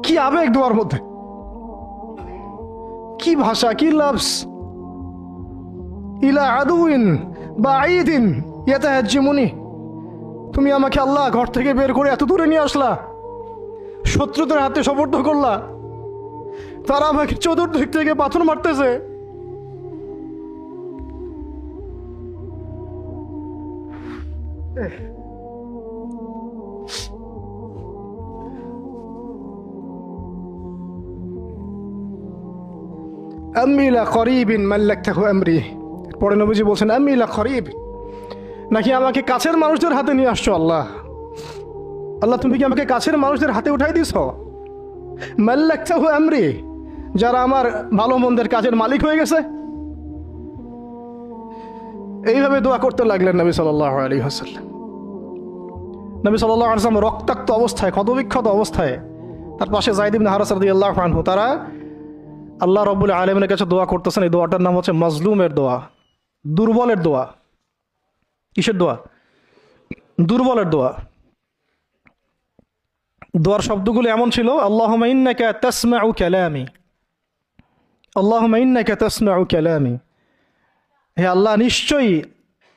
কি আবেগ দোয়ার মধ্যে, কি ভাষা, কি লফজ। ইলা আদুইন বাঈদিন ইয়াতাহাজ্জিমুনি, তুমি আমাকে আল্লাহ ঘর থেকে বের করে এত দূরে নিয়ে আসলা, শত্রুদের হাতে সোপর্দ করলা, তারা আমাকে চতুর্দিক থেকে পাথর মারতেছে। আম্মি লা করিবিন মাল্লাকতাহু আমরি, পরে নবীজি বলছেন আম্মি লা করিব, নাকি আমাকে কাছের মানুষদের হাতে নিয়ে আসছো আল্লাহ। আল্লাহ তুমি কি আমাকে কাছের মানুষদের হাতে উঠাই দিছ? মাল্লাকতাহু আমরি, যারা আমার ভালো মন্দের কাজের মালিক হয়ে গেছে। এইভাবে দোয়া করতে লাগলেন নবী সাল্লাল্লাহু আলাইহি ওয়াসাল্লাম। নবী সাল্লাল্লাহু আলাইহি ওয়াসাল্লাম রক্তাক্ত অবস্থায়, ক্ষতবিক্ষত অবস্থায়, তার পাশে যায়েদ ইবনে হারেসা রাদিয়াল্লাহু আনহু, তারা আল্লাহ রাব্বুল আলামিনের কাছে দোয়া করতেছেন। এই দোয়াটার নাম হচ্ছে মাজলুমের দোয়া, দুর্বলের দোয়া। কিসের দোয়া? দুর্বলের দোয়া। দোয়ার শব্দগুলো এমন ছিল, আল্লাহুম্মা ইন্নাকা তাসমাউ কালামি, আল্লাহুম্মা ইন্নাকা তাসমাউ কালামি, হে আল্লাহ নিশ্চয়ই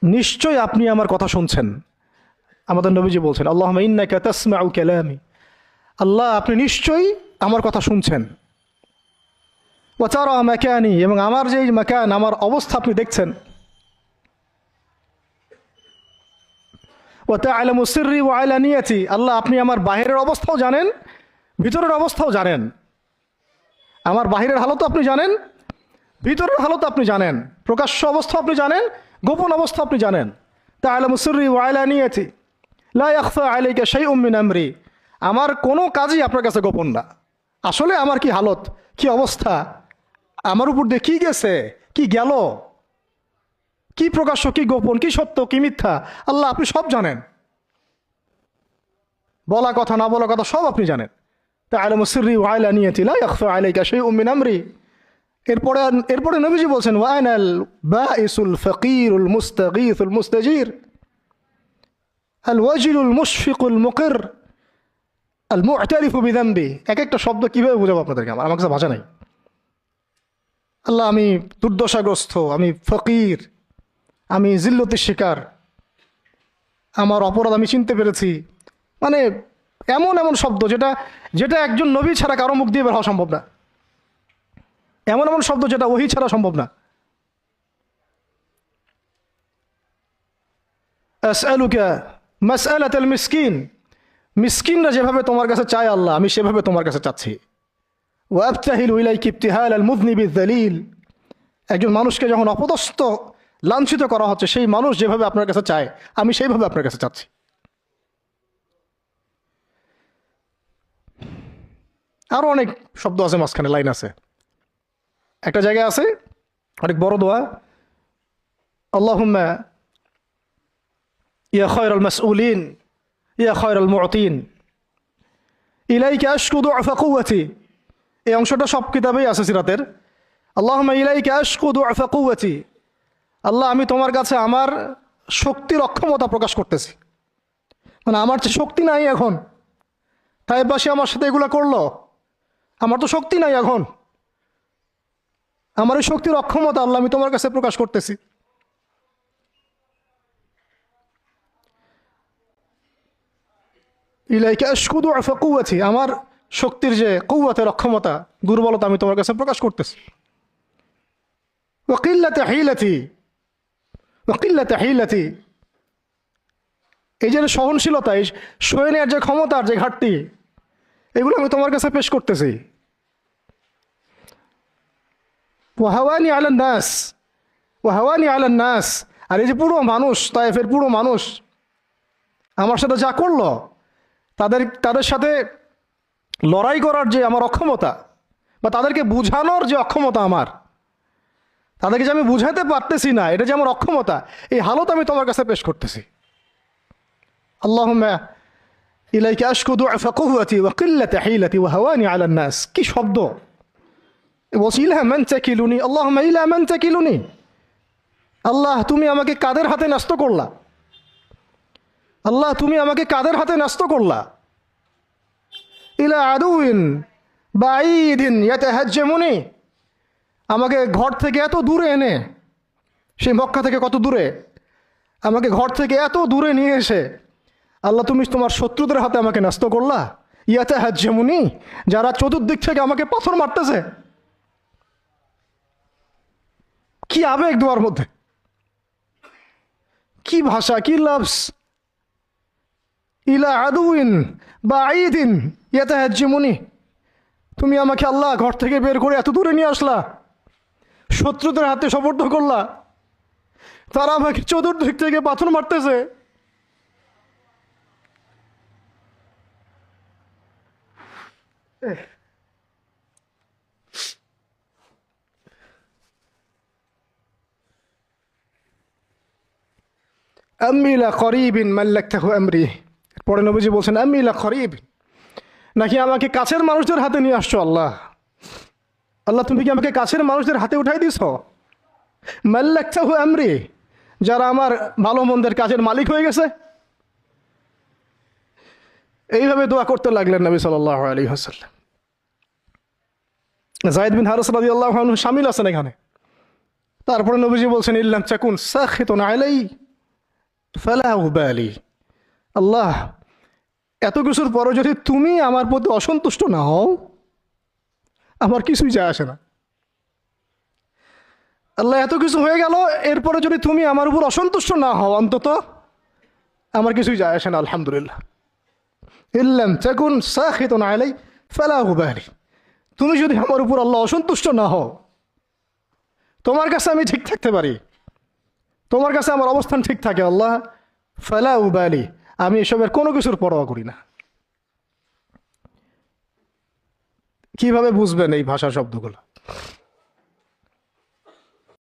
নিশ্চয়ই আপনি আমার কথা শুনছেন। আমাদের নবীজি বলছেন আল্লাহুম্মা ইন্নাকা তাসমাউ কালামি, আল্লাহ আপনি নিশ্চয়ই আমার কথা শুনছেন। ওয়া তারা মাকানি, এবং আমার যে মাকান, আমার অবস্থা আপনি দেখছেন। ওয়া তা'লামু সিররি ওয়া আলানিয়াতি, আল্লাহ আপনি আমার বাহিরের অবস্থাও জানেন, ভিতরের অবস্থাও জানেন। আমার বাহিরের হালত আপনি জানেন, ভিতরের হালত আপনি জানেন, প্রকাশ্য অবস্থা আপনি জানেন, গোপন অবস্থা আপনি জানেন। তা'লামু সিররি ওয়া আলানিয়াতি লা ইয়াখফা আলাইকা শাইউম মিন আমরি, আমার কোনো কাজই আপনার কাছে গোপন না। আসলে আমার কি হালত, কি অবস্থা, আমার উপর দিয়ে কি গেছে, কি গেল, কি প্রকাশ্য, কি গোপন, কি সত্য, কি মিথ্যা, আল্লাহ আপনি সব জানেন। বলা কথা না বলা কথা সব আপনি জানেন। তা'লামু সিররি ওয়া আলানিয়াতি লা ইয়াখফা আলাইকা শাইউম মিন আমরি। এরপরে নবীজি বলছেন ওয়া আনাল বাঈসুল ফাকিরুল মুস্তাগীসুল মুস্তাজির আল ওয়াজিলুল মুশফিকুল মুকির আল মু'তারিফু বিযামবি। এক একটা শব্দ কিভাবে বোঝাবো আপনাদেরকে, আমার কাছে ভাষা নাই। আল্লাহ আমি দুর্দশাগ্রস্ত, আমি ফকির, আমি জিল্লতির শিকার, আমার অপরাধ আমি চিনতে পেরেছি। মানে এমন এমন শব্দ যেটা যেটা একজন নবী ছাড়া কারো মুখ দিয়ে বের হওয়া সম্ভব না, এমন এমন শব্দ যেটা ওহী ছাড়া সম্ভব না। আসআলুকা মাসআলাতাল মিসকিন, মিসকিনরা যেভাবে তোমার কাছে চায় আল্লাহ, আমি সেভাবে তোমার কাছে চাচ্ছি। ওয়া আবতাহিলু ইলাইকা ইবতিহালাল মুযনিবিয যালিল, একজন মানুষকে যখন অপদস্থ লাঞ্ছিত করা হচ্ছে, সেই মানুষ যেভাবে আপনার কাছে চায়, আমি সেইভাবে আপনার কাছে চাচ্ছি। আরো অনেক শব্দ আছে, মাঝখানে লাইন আছে। একটা জায়গায় আছে অনেক বড় দোয়া, আল্লাহুম্মা ইয়া খায়রাল মাসউলিন ইয়া খায়রাল মু'তিন ইলাইকা আশকু দু'ফা কুওয়াতি। এই অংশটা সব কিতাবেই আছে সিরাতের। আল্লাহুম্মা ইলাইকা আশকু দু'ফা কুওয়াতি, আল্লাহ আমি তোমার কাছে আমার শক্তির অক্ষমতা প্রকাশ করতেছি। মানে আমার যে শক্তি নাই এখন, তাই পাশে আমার সাথে এগুলো করলো, আমার তো শক্তি নাই এখন, আমার এই শক্তির অক্ষমতা আল্লাহ আমি তোমার কাছে প্রকাশ করতেছি। ইলাইকা আশকু দু'ফা কুওয়াতি, আমার শক্তির যে কুওয়াতের অক্ষমতা, দুর্বলতা আমি তোমার কাছে প্রকাশ করতেছি। ওয়া কিল্লাতা হিলাতি ওয়া কিল্লাতা হিলাতি, এই যে সহনশীলতা, এই সয়ে নেওয়ার যে ক্ষমতার যে ঘাটতি, এগুলো আমি তোমার কাছে পেশ করতেছি। ওয়া হাওয়ানি আলান নাস ওয়া হাওয়ানি আলান নাস, আর এই যে পুরো মানুষ, তায়েফের পুরো মানুষ আমার সাথে যা করলো, তাদের সাথে লড়াই করার যে আমার অক্ষমতা, বা তাদেরকে বুঝানোর যে অক্ষমতা আমার, তাদেরকে যে আমি বুঝাতে পারতেছি না, এটা যে আমার অক্ষমতা, এই হালত আমি তোমার কাছে পেশ করতেছি। আল্লাহুম্মা ইলাইকা আশকু দু'ফা কুওয়াতি ওয়া কিল্লাতা হিলাতি ওয়া হাওয়ানি আলান নাস। কি শব্দ! বলছি ইলা মান তাকিলুনি, আল্লাহুম্মা ইলা মান তাকিলুনি, আল্লাহ তুমি আমাকে কাদের হাতে ন্যস্ত করলা, আল্লাহ তুমি আমাকে কাদের হাতে ন্যস্ত করলা। ইলা আদুইন বাঈদিন ইয়াতাহাজ্জামুনি, আমাকে ঘর থেকে এত দূরে এনে, সেই মক্কা থেকে কত দূরে, আমাকে ঘর থেকে এত দূরে নিয়ে এসে আল্লাহ তুমি তোমার শত্রুদের হাতে আমাকে ন্যস্ত করলা। ইয়াতাহাজ্জামুনি, যারা চতুর্দিক থেকে আমাকে পাথর মারতেছে। কি আবেগ দোয়ার মধ্যে, কি ভাষা, কি লফজ। ইলা আদুইন বাঈদিন ইয়াতাহাজ্জামুনি, তুমি আমাকে আল্লাহ ঘর থেকে বের করে এত দূরে নিয়ে আসলা, শত্রুদের হাতে সোপর্দ করলা, তারা আমাকে চতুর্দিক থেকে পাথর মারতেছে। আম্মি লা করিবিন মাল্লাকতাহু আমরি, পরে নবীজি বলছেন আম্মি লা করিব, নাকি আমাকে কাছের মানুষদের হাতে নিয়ে আসছো আল্লাহ। আল্লাহ তুমি কি আমাকে কাছের মানুষদের হাতে উঠাই দিছ? মাল্লাকতাহু আমরি, যারা আমার ভালো মন্দের কাজের মালিক হয়ে গেছে। এইভাবে দোয়া করতে লাগলেন নবী সাল্লাল্লাহু আলাইহি ওয়াসাল্লাম। যায়েদ বিন হারিস রাদিয়াল্লাহু আনহু শামিল আছেন এখানে। তারপরে নবীজি বলছেন ইল্লাম তাকুন সাখিতুন আলাই ফালা উবালি, আল্লাহ এত কিছুর পরও যদি তুমি আমার প্রতি অসন্তুষ্ট না হও, আমার কিছুই যায় আসে না। আল্লাহ এত কিছু হয়ে গেল, এরপরে যদি তুমি আমার উপর অসন্তুষ্ট না হও, অন্তত আমার কিছুই যায় আসে না। আলহামদুলিল্লাহ। ইল্লাম তাকুন সাখিতুন আলাই ফালা উবালি, তুমি যদি আমার উপর আল্লাহ অসন্তুষ্ট না হও, তোমার কাছে আমি ঠিক থাকতে পারি, তোমার কাছে আমার অবস্থান ঠিক থাকে আল্লাহ, ফালা উবালি, আমি এসবের কোনো কিছুর পরোয়া করি না। কিভাবে বুঝবেন এই ভাষা শব্দগুলো?